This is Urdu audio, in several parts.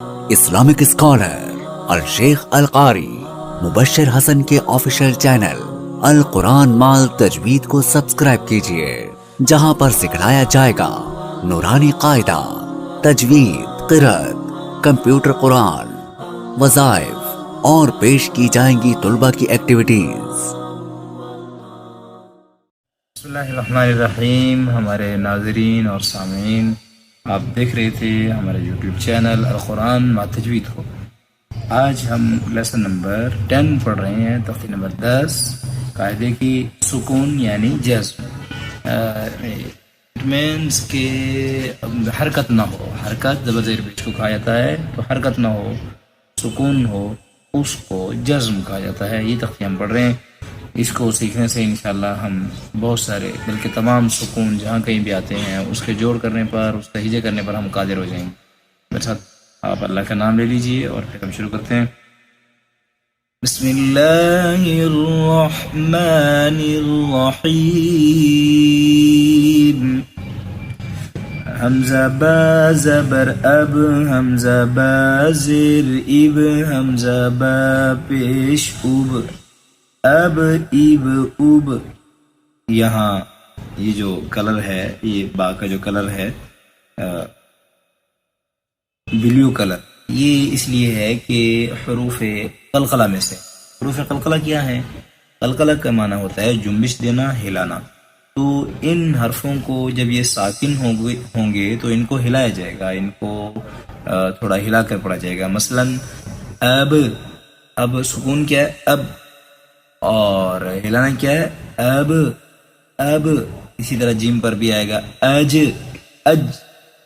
اسلامک اسکالر الشیخ القاری مبشر حسن کے آفیشیل چینل القرآن مال تجوید کو سبسکرائب کیجئے، جہاں پر سکھلایا جائے گا نورانی قاعدہ، تجوید، قرأت، کمپیوٹر قرآن، وظائف اور پیش کی جائیں گی طلبہ کی ایکٹیویٹیز۔ بسم اللہ الرحمن الرحیم۔ ہمارے ناظرین اور سامعین، آپ دیکھ رہے تھے ہمارے یوٹیوب چینل القرآن مع تجوید کو۔ آج ہم لیسن نمبر 10 پڑھ رہے ہیں، تختی نمبر 10، قاعدے کی سکون یعنی جزم۔ اٹ مینس کہ حرکت نہ ہو، حرکت زبر زیر پیش کو کہا جاتا ہے، تو حرکت نہ ہو، سکون ہو، اس کو جزم کہا جاتا ہے۔ یہ تختی ہم پڑھ رہے ہیں، اس کو سیکھنے سے انشاءاللہ ہم بہت سارے بلکہ تمام سکون جہاں کہیں بھی آتے ہیں اس کے جوڑ کرنے پر، اس کا ہجے کرنے پر ہم قادر ہو جائیں گے۔ میرے ساتھ آپ اللہ کا نام لے لیجئے اور پھر ہم شروع کرتے ہیں۔ بسم اللہ الرحمن الرحیم۔ حمزہ با زبر اب، حمزہ با زیر اب، حمزہ با پیش اب، اب اب اب۔ یہاں یہ جو کلر ہے، یہ با کا جو کلر ہے بلیو کلر، یہ اس لیے ہے کہ حروف قلقلہ میں سے، حروف قلقلہ کیا ہے؟ قلقلہ کا معنی ہوتا ہے جنبش دینا، ہلانا۔ تو ان حرفوں کو جب یہ ساکن ہوں گے تو ان کو ہلایا جائے گا، ان کو تھوڑا ہلا کر پڑھا جائے گا۔ مثلا اب، اب سکون کیا ہے؟ اب، اور ہلانا کیا ہے؟ اب، اب۔ اسی طرح جیم پر بھی آئے گا اج، اج،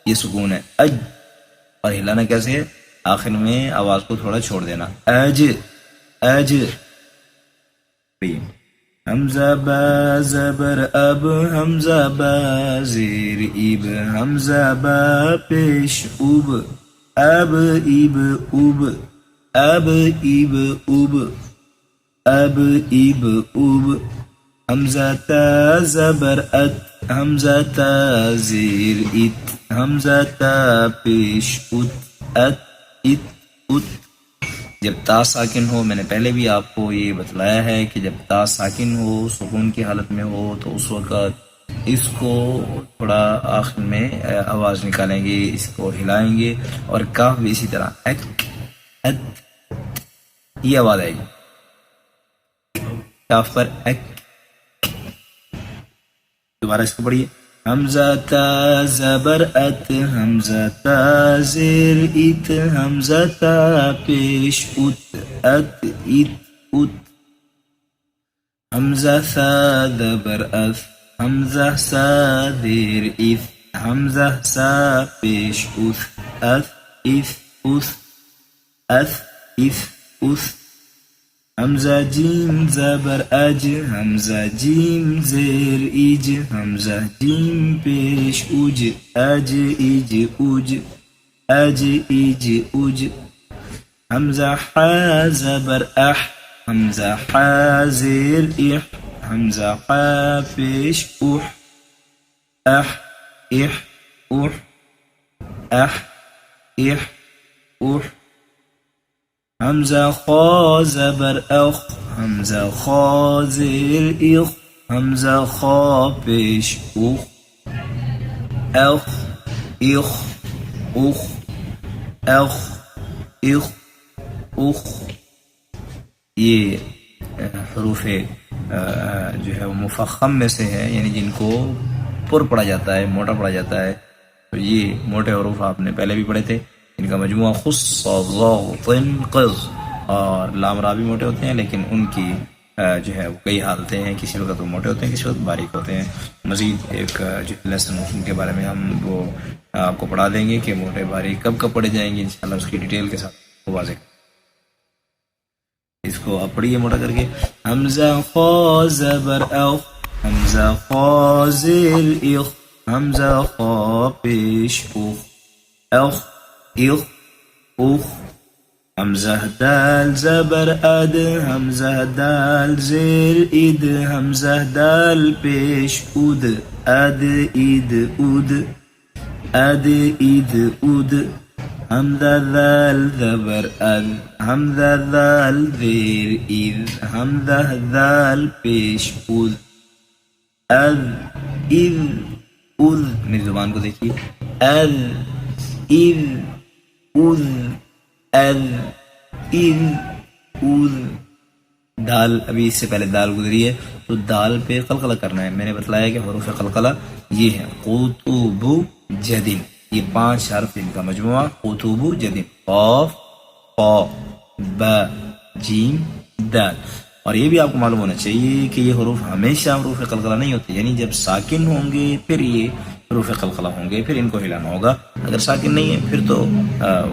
یہ سکون ہے اج، اور ہلانا کیسے ہے؟ آخر میں آواز کو تھوڑا چھوڑ دینا، اج، اج۔ حمزہ با زبر اب، حمزہ با زیر اب، حمزہ با پیش اب، اب اب اب، اب اب اب، اب اب اب۔ حمزہ تا زبر ات، حمزہ تا زیر ات، حمزہ تا پیش ات، ات ات ات۔ جب تا ساکن ہو، میں نے پہلے بھی آپ کو یہ بتلایا ہے کہ جب تا ساکن ہو، سکون کی حالت میں ہو، تو اس وقت اس کو تھوڑا آخر میں آواز نکالیں گے، اس کو ہلائیں گے، اور کاف بھی اسی طرح اک، ات، یہ آواز آئے گی کاف پر اک۔ دوبارہ اس کو پڑھیے۔ حمزہ تا زبر ات، حمزہ تا زیر ات، حمزہ تا پیش ات، ات ات ات۔ حمزہ سا زبر اف، حمزہ سا زیر اف، حمزہ سا پیش اف، اف اف اف، اف اف اف۔ حمزہ جیم زبر اج، حمزہ جیم زیر ایج، حمزہ جیم پیش اج، اج ایج اج، اج ایج اج۔ حمزہ حا زبر اح، حمزہ حا زیر اح، حمزہ حا پیش اح، اح اح اح، اح اح اح۔ حمزہ خا زبر اخ، حمزہ خا زیر اخ، حمزہ خا پیش اخ، اخ اخ اخ، اخ اخ اخ۔ یہ حروف جو ہے وہ مفخم میں سے ہے، یعنی جن کو پر پڑھا جاتا ہے، موٹا پڑھا جاتا ہے۔ تو یہ موٹے حروف آپ نے پہلے بھی پڑھے تھے، ان کا مجموعہ خص ضغط قض، اور لام را بھی موٹے ہوتے ہیں، لیکن ان کی جو ہے وہ کئی حالتیں ہیں، کسی وقت وہ موٹے ہوتے ہیں، کسی وقت باریک ہوتے ہیں۔ مزید ایک جو لیسن ان کے بارے میں ہم وہ آپ کو پڑھا دیں گے کہ موٹے باریک کب کب پڑھے جائیں گے، انشاءاللہ اس کی ڈیٹیل کے ساتھ واضح۔ اس کو آپ پڑھیے موٹا کر کے۔ حمزہ خا زبر اخ، حمزہ خا زیر اخ، حمزہ خا پیش اخ، اخ اخ اخ۔ حمزہ دال زبر اد، حمزہ دال زیر اد، حمزہ دال پیش اد، اد اد اد، اد اد اد۔ حمزہ ذال زبر اذ حمزہ ذال زیر اذ حمزہ ذال پیش اذ اذ اذ اذ میری زبان کو دیکھیے اذ اذ اذ اذ اذ اذ دال ابھی اس سے پہلے دال گزری ہے تو دال پہ قلقلہ کرنا ہے. میں نے بتلایا کہ حروف قلقلہ یہ ہے قطب جدن یہ 5 حرف ان کا مجموعہ قطب جدن قاف قا با جیم دال. اور یہ بھی آپ کو معلوم ہونا چاہیے کہ یہ حروف ہمیشہ حروف قلقلہ نہیں ہوتے یعنی جب ساکن ہوں گے پھر یہ حروف قلقلہ ہوں گے پھر ان کو ہلانا ہوگا. اگر ساکن نہیں ہے پھر تو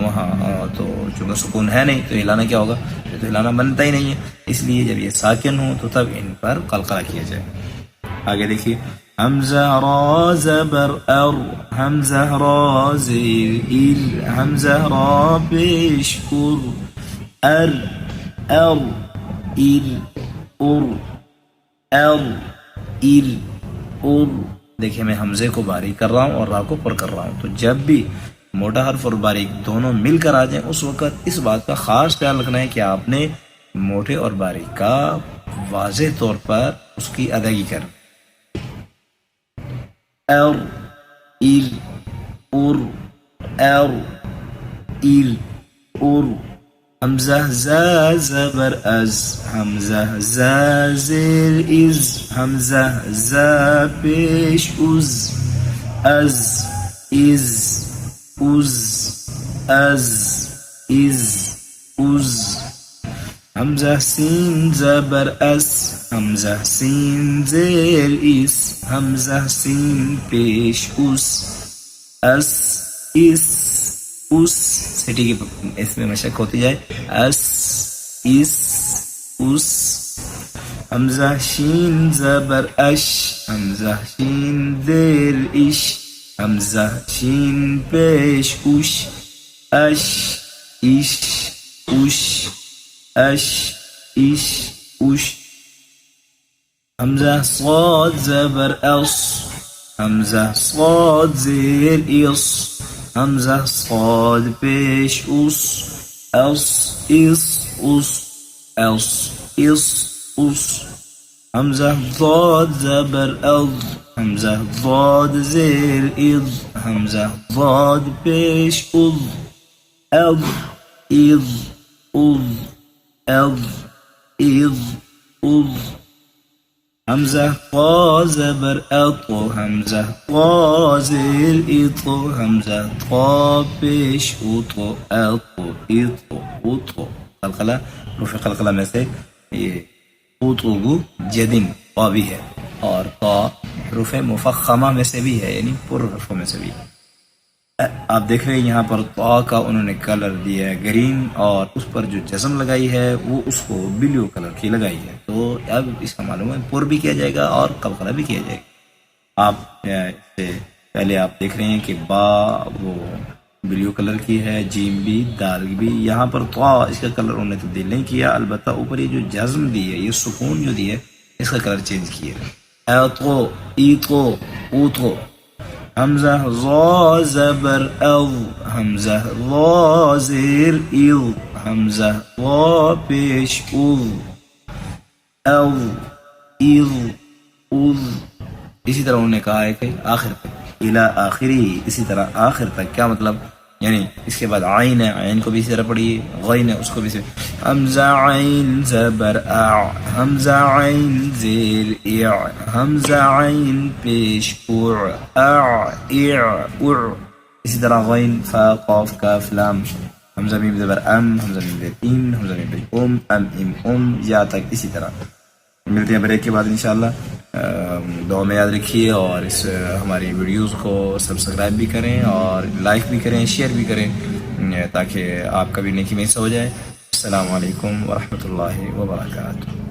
وہاں تو چونکہ سکون ہے نہیں تو ہلانا کیا ہوگا پھر تو ہلانا بنتا ہی نہیں ہے. اس لیے جب یہ ساکن ہو تو تب ان پر قلقلہ کیا جائے. آگے دیکھیے حمزہ را زبر ار حمزہ را زیر ال حمزہ را پیش ار ار ار ال ار ار ال ار. دیکھیں میں حمزے کو باریک کر رہا ہوں اور را کو پر کر رہا ہوں تو جب بھی موٹا حرف اور باریک دونوں مل کر آ جائیں اس وقت اس بات کا خاص خیال رکھنا ہے کہ آپ نے موٹے اور باریک کا واضح طور پر اس کی ادائیگی کریں. ار ال ار ار ال ار حمزہ زا زبر از حمزہ زا زیر از حمزہ زا پیش از از از از از از از حمزہ سین زبر اس حمزہ سین زیر اس حمزہ سین پیش اس اس اس اس سٹی کی اس میں مشق ہوتی جائے اس اس اس. حمزہ شین زبر اش حمزہ شین زیر اش حمزہ شین پیش اش اش اش اش اش اش اش. حمزہ صاد زبر اص حمزہ صاد زیر اص حمزہ صاد پیش اس اس اس اس اس اس اس. حمزہ ضاد زبر اض حمزہ ضاد زیر اض حمزہ ضاد پیش اض اض اض اض اض اض اض. حمزہ قا زبر اط حمزہ قا زیر اط حمزہ قا پیش اط اط اط اط. قلقلہ حروف قلقلہ میں سے یہ قطب جدن قا بھی ہے اور قا حروف مفخمہ میں سے بھی ہے یعنی پر حرفوں میں سے بھی. آپ دیکھ رہے ہیں یہاں پر طا کا انہوں نے کلر دیا ہے گرین اور اس پر جو جزم لگائی ہے وہ اس کو بلیو کلر کی لگائی ہے. تو اب اس کا معلوم ہے پر بھی کیا جائے گا اور قلقلہ بھی کیا جائے گا. آپ سے پہلے آپ دیکھ رہے ہیں کہ با وہ بلیو کلر کی ہے جیم بھی دال بھی. یہاں پر طا اس کا کلر انہوں نے تبدیل نہیں کیا البتہ اوپر یہ جو جزم دی ہے یہ سکون جو دی ہے اس کا کلر چینج کیا ہے. ایتو ایتو اوتو. حمزہ ضا زبر اض حمزہ ضا زیر اض حمزہ ضا پیش اض اض اض اض. اسی طرح انہوں نے کہا ہے کہ آخر تک الى آخری اسی طرح آخر تک. کیا مطلب یعنی اس کے بعد عین ہے عین کو بھی اسی طرح پڑھیے غین ہے اس کو بھی حمزہ عین زبر اع حمزہ عین زیر اع حمزہ عین پیش اع اع اع. اسی طرح غین فا قاف کاف لام حمزہ میم زبر ام حمزہ میم زبر ان حمزہ میم زبر ام ام یا تک. اسی طرح ملتے ہیں بریک کے بعد انشاءاللہ. دعا میں یاد رکھیے اور اس ہماری ویڈیوز کو سبسکرائب بھی کریں اور لائک بھی کریں شیئر بھی کریں تاکہ آپ کا بھی نیکی میں حصہ ہو جائے. السلام علیکم ورحمۃ اللہ وبرکاتہ.